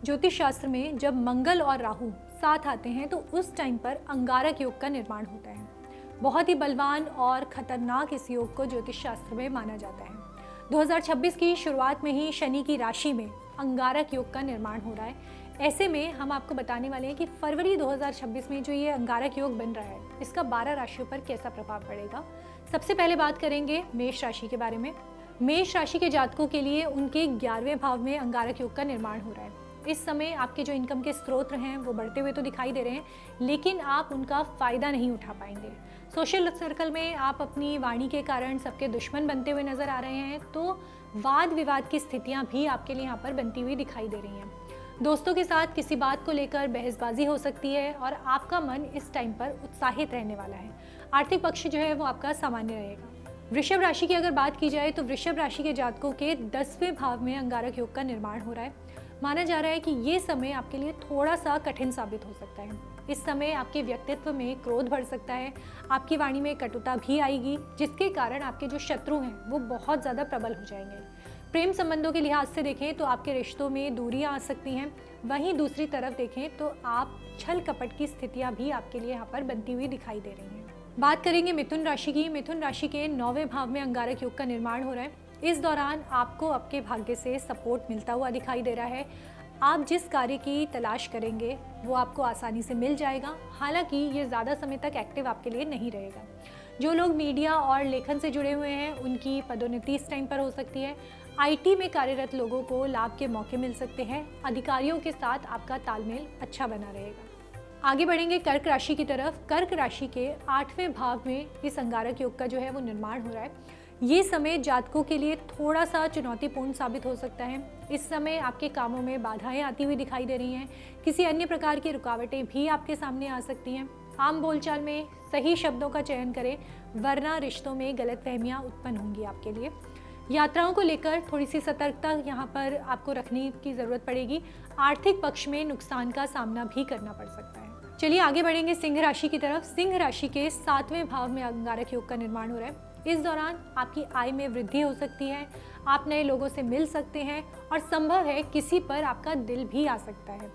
ज्योतिष शास्त्र में जब मंगल और राहु साथ आते हैं तो उस टाइम पर अंगारक योग का निर्माण होता है। बहुत ही बलवान और खतरनाक इस योग को ज्योतिष शास्त्र में माना जाता है। 2026 की शुरुआत में ही शनि की राशि में अंगारक योग का निर्माण हो रहा है। ऐसे में हम आपको बताने वाले हैं कि फरवरी 2026 में जो ये अंगारक योग बन रहा है, इसका 12 राशियों पर कैसा प्रभाव पड़ेगा। सबसे पहले बात करेंगे मेष राशि के बारे में। मेष राशि के जातकों के लिए उनके 11वें भाव में अंगारक योग का निर्माण हो रहा है। इस समय आपके जो इनकम के स्रोत हैं वो बढ़ते हुए तो दिखाई दे रहे हैं, लेकिन आप उनका फ़ायदा नहीं उठा पाएंगे। सोशल सर्कल में आप अपनी वाणी के कारण सबके दुश्मन बनते हुए नजर आ रहे हैं, तो वाद विवाद की स्थितियां भी आपके लिए यहाँ पर बनती हुई दिखाई दे रही हैं। दोस्तों के साथ किसी बात को लेकर बहसबाजी हो सकती है और आपका मन इस टाइम पर उत्साहित रहने वाला है। आर्थिक पक्ष जो है वो आपका सामान्य रहेगा। वृषभ राशि की अगर बात की जाए तो वृषभ राशि के जातकों के 10वें भाव में अंगारक योग का निर्माण हो रहा है। माना जा रहा है कि ये समय आपके लिए थोड़ा सा कठिन साबित हो सकता है। इस समय आपके व्यक्तित्व में क्रोध बढ़ सकता है, आपकी वाणी में कटुता भी आएगी, जिसके कारण आपके जो शत्रु हैं वो बहुत ज़्यादा प्रबल हो जाएंगे। प्रेम संबंधों के लिहाज से देखें तो आपके रिश्तों में दूरियां आ सकती हैं। वहीं दूसरी तरफ देखें तो आप छल कपट की स्थितियां भी आपके लिए यहाँ पर बनती हुई दिखाई दे रही हैं। बात करेंगे मिथुन राशि की। मिथुन राशि के 9वें भाव में अंगारक योग का निर्माण हो रहा है। इस दौरान आपको आपके भाग्य से सपोर्ट मिलता हुआ दिखाई दे रहा है। आप जिस कार्य की तलाश करेंगे वो आपको आसानी से मिल जाएगा। हालांकि ये ज़्यादा समय तक एक्टिव आपके लिए नहीं रहेगा। जो लोग मीडिया और लेखन से जुड़े हुए हैं उनकी पदोन्नति इस टाइम पर हो सकती है। आईटी में कार्यरत लोगों को लाभ के मौके मिल सकते हैं। अधिकारियों के साथ आपका तालमेल अच्छा बना रहेगा। आगे बढ़ेंगे कर्क राशि की तरफ। कर्क राशि के 8वें भाव में इस अंगारक योग का जो है वो निर्माण हो रहा है। ये समय जातकों के लिए थोड़ा सा चुनौतीपूर्ण साबित हो सकता है। इस समय आपके कामों में बाधाएं आती हुई दिखाई दे रही हैं। किसी अन्य प्रकार की रुकावटें भी आपके सामने आ सकती हैं। आम बोलचाल में सही शब्दों का चयन करें, वरना रिश्तों में गलतफहमियां उत्पन्न होंगी आपके लिए। यात्राओं को लेकर थोड़ी सी सतर्कता यहाँ पर आपको रखने की ज़रूरत पड़ेगी। आर्थिक पक्ष में नुकसान का सामना भी करना पड़ सकता है। चलिए आगे बढ़ेंगे सिंह राशि की तरफ। सिंह राशि के 7वें भाव में अंगारक योग का निर्माण हो रहा है। इस दौरान आपकी आय में वृद्धि हो सकती है, आप नए लोगों से मिल सकते हैं और संभव है किसी पर आपका दिल भी आ सकता है।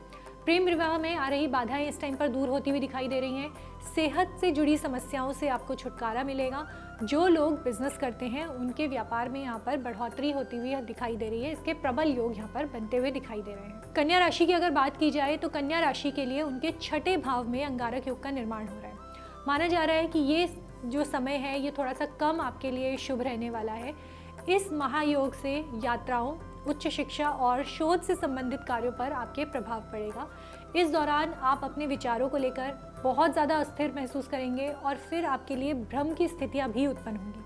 प्रेम विवाह में आ रही बाधाएं इस टाइम पर दूर होती हुई दिखाई दे रही हैं। सेहत से जुड़ी समस्याओं से आपको छुटकारा मिलेगा। जो लोग बिजनेस करते हैं उनके व्यापार में यहाँ पर बढ़ोतरी होती हुई दिखाई दे रही है। इसके प्रबल योग यहाँ पर बनते हुए दिखाई दे रहे हैं। कन्या राशि की अगर बात की जाए तो कन्या राशि के लिए उनके 6ठे भाव में अंगारक योग का निर्माण हो रहा है। माना जा रहा है कि ये जो समय है ये थोड़ा सा कम आपके लिए शुभ रहने वाला है। इस महायोग से यात्राओं, उच्च शिक्षा और शोध से संबंधित कार्यों पर आपके प्रभाव पड़ेगा। इस दौरान आप अपने विचारों को लेकर बहुत ज़्यादा अस्थिर महसूस करेंगे और फिर आपके लिए भ्रम की स्थितियां भी उत्पन्न होंगी।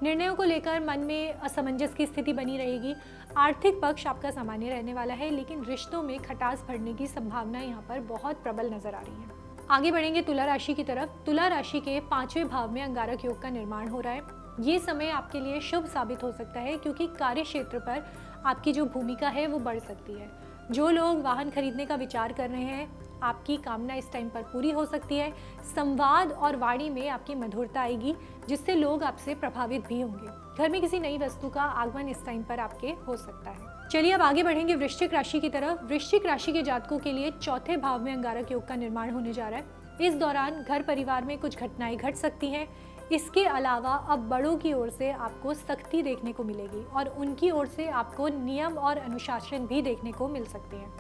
निर्णयों को लेकर मन में असमंजस की स्थिति बनी रहेगी। आर्थिक पक्ष आपका सामान्य रहने वाला है, लेकिन रिश्तों में खटास बढ़ने की संभावना यहाँ पर बहुत प्रबल नजर आ रही है। आगे बढ़ेंगे तुला राशि की तरफ। तुला राशि के 5वें भाव में अंगारक योग का निर्माण हो रहा है। ये समय आपके लिए शुभ साबित हो सकता है, क्योंकि कार्य क्षेत्र पर आपकी जो भूमिका है वो बढ़ सकती है। जो लोग वाहन खरीदने का विचार कर रहे हैं, आपकी कामना इस टाइम पर पूरी हो सकती है। संवाद और वाणी में आपकी मधुरता आएगी, जिससे लोग आपसे प्रभावित भी होंगे। घर में किसी नई वस्तु का आगमन इस टाइम पर आपके हो सकता है। चलिए अब आगे बढ़ेंगे वृश्चिक राशि की तरफ। वृश्चिक राशि के जातकों के लिए 4थे भाव में अंगारक योग का निर्माण होने जा रहा है। इस दौरान घर परिवार में कुछ घटनाएं घट सकती हैं। इसके अलावा अब बड़ों की ओर से आपको सख्ती देखने को मिलेगी और उनकी ओर से आपको नियम और अनुशासन भी देखने को मिल सकते हैं।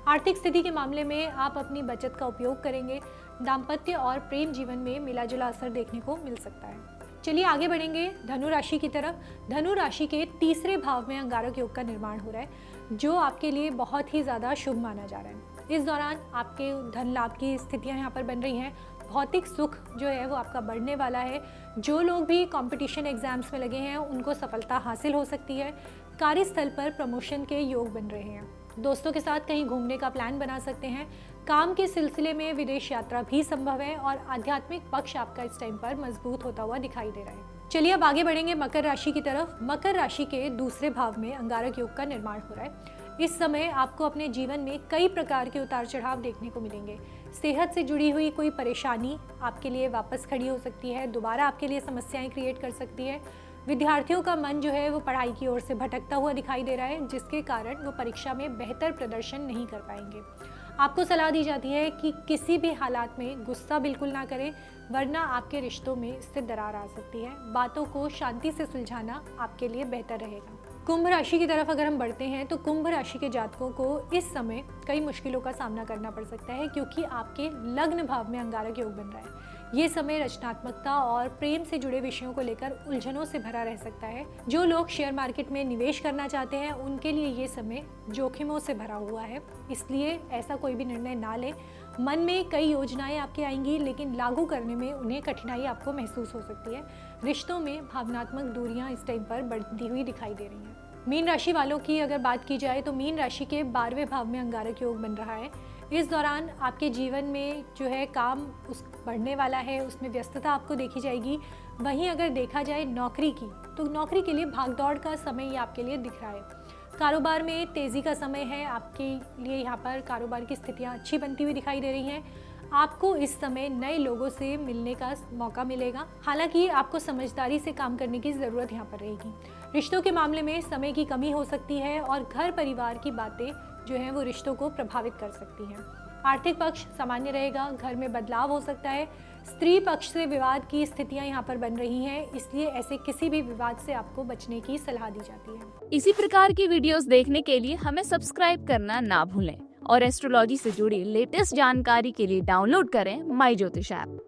आर्थिक स्थिति के मामले में आप अपनी बचत का उपयोग करेंगे। दाम्पत्य और प्रेम जीवन में मिलाजुला असर देखने को मिल सकता है। चलिए आगे बढ़ेंगे धनु राशि की तरफ। धनु राशि के 3रे भाव में अंगारक योग का निर्माण हो रहा है, जो आपके लिए बहुत ही ज़्यादा शुभ माना जा रहा है। इस दौरान आपके धन लाभ की स्थितियां यहाँ पर बन रही हैं। भौतिक सुख जो है वो आपका बढ़ने वाला है। जो लोग भी कंपटीशन एग्जाम्स में लगे हैं उनको सफलता हासिल हो सकती है। कार्यस्थल पर प्रमोशन के योग बन रहे हैं। दोस्तों के साथ कहीं घूमने का प्लान बना सकते हैं। काम के सिलसिले में विदेश यात्रा भी संभव है और आध्यात्मिक पक्ष आपका इस टाइम पर मजबूत होता हुआ दिखाई दे रहा है। चलिए अब आगे बढ़ेंगे मकर राशि की तरफ। मकर राशि के 2रे भाव में अंगारक योग का निर्माण हो रहा है। इस समय आपको अपने जीवन में कई प्रकार के उतार चढ़ाव देखने को मिलेंगे। सेहत से जुड़ी हुई कोई परेशानी आपके लिए वापस खड़ी हो सकती है, दोबारा आपके लिए समस्याएं क्रिएट कर सकती है। विद्यार्थियों का मन जो है वो पढ़ाई की ओर से भटकता हुआ दिखाई दे रहा है, जिसके कारण वो परीक्षा में बेहतर प्रदर्शन नहीं कर पाएंगे। आपको सलाह दी जाती है कि किसी भी हालात में गुस्सा बिल्कुल ना करें, वरना आपके रिश्तों में इससे दरार आ सकती है। बातों को शांति से सुलझाना आपके लिए बेहतर रहेगा। कुंभ राशि की तरफ अगर हम बढ़ते हैं तो कुंभ राशि के जातकों को इस समय कई मुश्किलों का सामना करना पड़ सकता है, क्योंकि आपके लग्न भाव में अंगारक योग बन रहा है। ये समय रचनात्मकता और प्रेम से जुड़े विषयों को लेकर उलझनों से भरा रह सकता है। जो लोग शेयर मार्केट में निवेश करना चाहते हैं उनके लिए ये समय जोखिमों से भरा हुआ है, इसलिए ऐसा कोई भी निर्णय ना लें। मन में कई योजनाएं आपके आएंगी, लेकिन लागू करने में उन्हें कठिनाई आपको महसूस हो सकती है। रिश्तों में भावनात्मक दूरियां इस टाइम पर बढ़ती हुई दिखाई दे रही हैं। मीन राशि वालों की अगर बात की जाए तो मीन राशि के 12वें भाव में अंगारक योग बन रहा है। इस दौरान आपके जीवन में जो है काम उस बढ़ने वाला है, उसमें व्यस्तता आपको देखी जाएगी। वहीं अगर देखा जाए नौकरी की, तो नौकरी के लिए भागदौड़ का समय ये आपके लिए दिख रहा है। कारोबार में तेज़ी का समय है आपके लिए। यहाँ पर कारोबार की स्थितियाँ अच्छी बनती हुई दिखाई दे रही हैं। आपको इस समय नए लोगों से मिलने का मौका मिलेगा। हालांकि आपको समझदारी से काम करने की ज़रूरत यहाँ पर रहेगी। रिश्तों के मामले में समय की कमी हो सकती है और घर परिवार की बातें जो हैं वो रिश्तों को प्रभावित कर सकती हैं। आर्थिक पक्ष सामान्य रहेगा, घर में बदलाव हो सकता है। स्त्री पक्ष से विवाद की स्थितियां यहाँ पर बन रही हैं, इसलिए ऐसे किसी भी विवाद से आपको बचने की सलाह दी जाती है। इसी प्रकार की वीडियोस देखने के लिए हमें सब्सक्राइब करना ना भूलें और एस्ट्रोलॉजी से जुड़ी लेटेस्ट जानकारी के लिए डाउनलोड करें माई ज्योतिष ऐप।